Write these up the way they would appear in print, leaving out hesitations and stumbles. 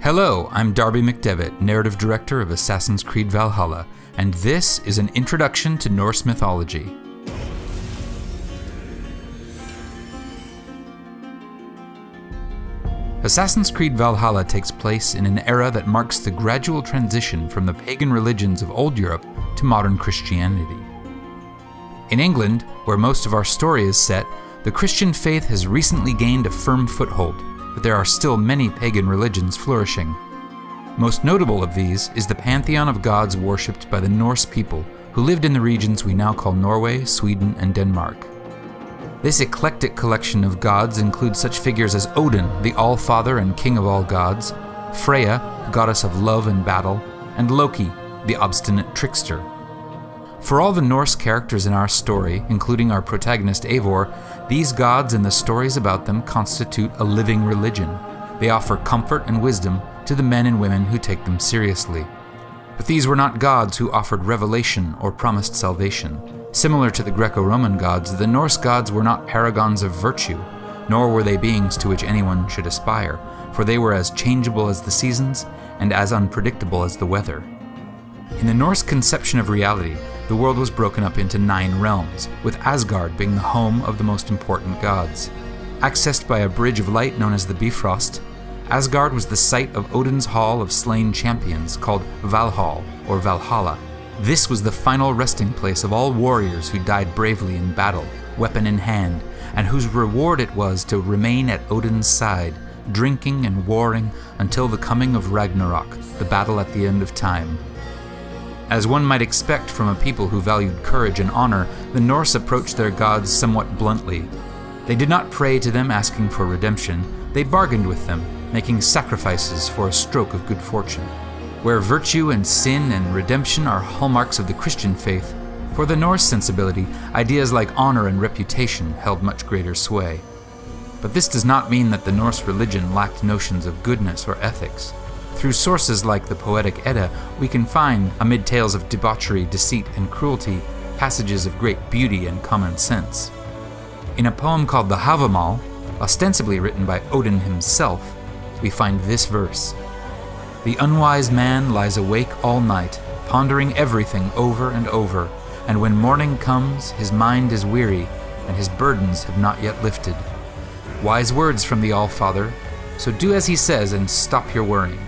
Hello, I'm Darby McDevitt, narrative director of Assassin's Creed Valhalla, and this is an introduction to Norse mythology. Assassin's Creed Valhalla takes place in an era that marks the gradual transition from the pagan religions of old Europe to modern Christianity. In England, where most of our story is set, the Christian faith has recently gained a firm foothold, but there are still many pagan religions flourishing. Most notable of these is the pantheon of gods worshipped by the Norse people who lived in the regions we now call Norway, Sweden, and Denmark. This eclectic collection of gods includes such figures as Odin, the All-Father and King of all gods, Freya, the goddess of love and battle, and Loki, the obstinate trickster. For all the Norse characters in our story, including our protagonist Eivor, these gods and the stories about them constitute a living religion. They offer comfort and wisdom to the men and women who take them seriously. But these were not gods who offered revelation or promised salvation. Similar to the Greco-Roman gods, the Norse gods were not paragons of virtue, nor were they beings to which anyone should aspire, for they were as changeable as the seasons and as unpredictable as the weather. In the Norse conception of reality, the world was broken up into 9 realms, with Asgard being the home of the most important gods. Accessed by a bridge of light known as the Bifrost, Asgard was the site of Odin's Hall of Slain Champions, called Valhall, or Valhalla. This was the final resting place of all warriors who died bravely in battle, weapon in hand, and whose reward it was to remain at Odin's side, drinking and warring until the coming of Ragnarok, the battle at the end of time. As one might expect from a people who valued courage and honor, the Norse approached their gods somewhat bluntly. They did not pray to them asking for redemption, they bargained with them, making sacrifices for a stroke of good fortune. Where virtue and sin and redemption are hallmarks of the Christian faith, for the Norse sensibility, ideas like honor and reputation held much greater sway. But this does not mean that the Norse religion lacked notions of goodness or ethics. Through sources like the poetic Edda, we can find, amid tales of debauchery, deceit, and cruelty, passages of great beauty and common sense. In a poem called the Havamal, ostensibly written by Odin himself, we find this verse: "The unwise man lies awake all night, pondering everything over and over, and when morning comes, his mind is weary, and his burdens have not yet lifted." Wise words from the All-Father, so do as he says and stop your worrying.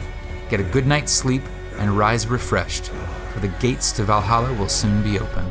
Get a good night's sleep and rise refreshed, for the gates to Valhalla will soon be open.